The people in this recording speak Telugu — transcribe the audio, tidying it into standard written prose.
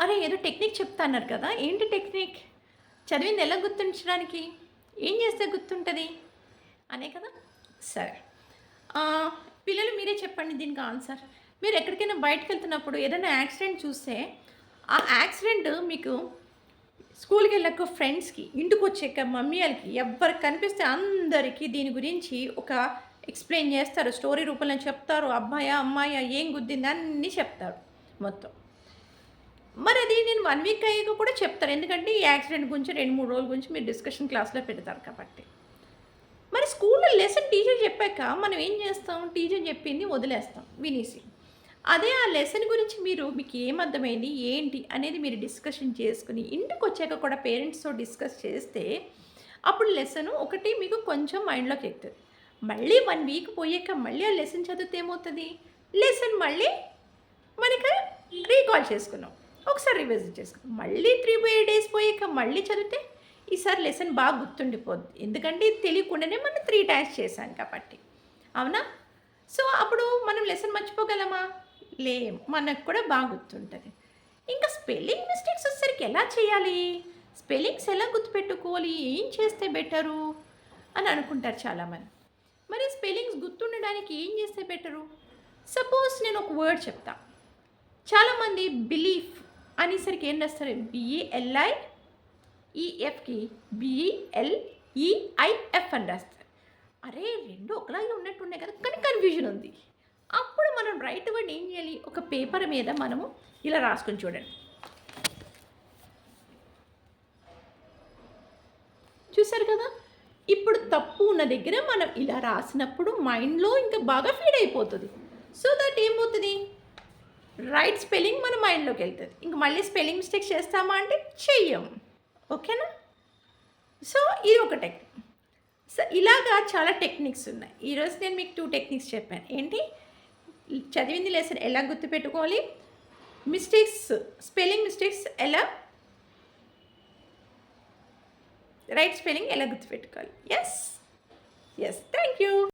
అరే! ఏదో టెక్నిక్ చెప్తా అన్నారు కదా! ఏంటి టెక్నిక్? చదివింది ఎలా గుర్తుంచడానికి? ఏం చేస్తే గుర్తుంటది? అనే కదా! సరే. ఆహ్, పిల్లలు మీరే చెప్పండి దీనికి ఆన్సర్. మీరు ఎక్కడికైనా బయటికెళ్తున్నప్పుడు ఏదైనా యాక్సిడెంట్ చూస్తే, ఆ యాక్సిడెంట్ మీకు స్కూల్‌కెళ్ళాక ఫ్రెండ్స్‌కి, ఇంటికొచ్చాక మమ్మీ‌లకి ఎవ్వరికి కనిపిస్తే అందరికి దీని గురించి ఒక ఎక్స్‌ప్లెయిన్ చేస్తారు. స్టోరీ రూపంలో చెప్తారు. అబ్బాయా, అమ్మాయా ఏం గుద్దింది అన్నీ చెప్తారు మొత్తం. మరది నేను 1 వీక్ అయ్యాక కూడా చెప్తాను. ఎందుకంటే ఈ యాక్సిడెంట్ గురించి 2, 3 రోజుల గురించి మీరు డిస్కషన్ క్లాస్‌లో పెడతారు కాబట్టి. మరి స్కూల్‌లో లెసన్ టీచర్ చెప్పాక మనం ఏం చేస్తాం? టీచర్ చెప్పింది వదిలేస్తాం వినేసి. అదే ఆ లెసన్ గురించి మీకు ఏమర్థమైంది? ఏంటి? అనేది మీరు డిస్కషన్ చేసుకొని ఇంటికొచ్చాక కూడా పేరెంట్స్‌తో డిస్కస్ చేస్తే అప్పుడు లెసను ఒకటి మీకు కొంచెం మైండ్‌లోకి ఎక్కుతది. మళ్ళీ 1 వీక్ పోయాక మళ్ళీ ఆ లెసన్ చదివితే ఏమవుతది? లెసన్ మళ్ళీ మనకి రీకాల్ చేసుకున్నాం. ఒకసారి రివిజిట్ చేసుకున్నాం. మళ్ళీ 3 డేస్ పోయాక మళ్ళీ చదివితే ఈసారి లెసన్ బాగా గుర్తుండిపోద్ది. ఎందుకంటే ఇది తెలియకుండానే మనం 3 టైమ్స్ చేశాం కాబట్టి. అవునా? సో, అప్పుడు మనం లెసన్ మర్చిపోగలమా? లేము. మనకు కూడా బాగా గుర్తుంటది. ఇంకా స్పెల్లింగ్ మిస్టేక్స్ వచ్చేసరికి ఎలా చేయాలి? స్పెల్లింగ్స్ ఎలా గుర్తుపెట్టుకోవాలి? ఏం చేస్తే బెటరు? అని అనుకుంటారు చాలామంది. మరి స్పెల్లింగ్స్ గుర్తుండడానికి ఏం చేస్తే బెటరు? సపోజ్ నేను ఒక వర్డ్ చెప్తా. చాలామంది బిలీఫ్ అనేసరికి ఏం రాస్తారు? ఈఎఫ్‌కి బిఈఎల్ఈఐఎఫ్ అని రాస్తారు. అరే! 2 ఒకలాగే ఉన్నట్టున్నాయి కదా! కానీ కన్‌ఫ్యూజన్ ఉంది. అప్పుడు మనం రైట్ వర్డ్ ఏం చేయాలి? ఒక పేపర్ మీద మనము ఇలా రాసుకొని చూడండి. చూసారు కదా! ఇప్పుడు తప్పు ఉన్న దగ్గర మనం ఇలా రాసినప్పుడు మైండ్‌లో ఇంకా బాగా ఫీడ్ అయిపోతది. సో దట్ ఏమవుతది? రైట్ స్పెల్లింగ్ మన మైండ్‌లోకెళ్తది. ఇంక మళ్ళీ స్పెల్లింగ్ మిస్టేక్స్ చేస్తామా అంటే చెయ్యం. ఓకేనా? సో, ఇది ఒక టెక్నిక్. సో, ఇలాగా చాలా టెక్నిక్స్ ఉన్నాయి. ఈరోజు నేను మీకు 2 టెక్నిక్స్ చెప్పాను. ఏంటి? చదివింది లెసన్ ఎలా గుర్తుపెట్టుకోవాలి? మిస్టేక్స్ స్పెల్లింగ్ మిస్టేక్స్ ఎలా రైట్ స్పెల్లింగ్ ఎలా గుర్తుపెట్టుకోవాలి. యెస్. యెస్. Thank you.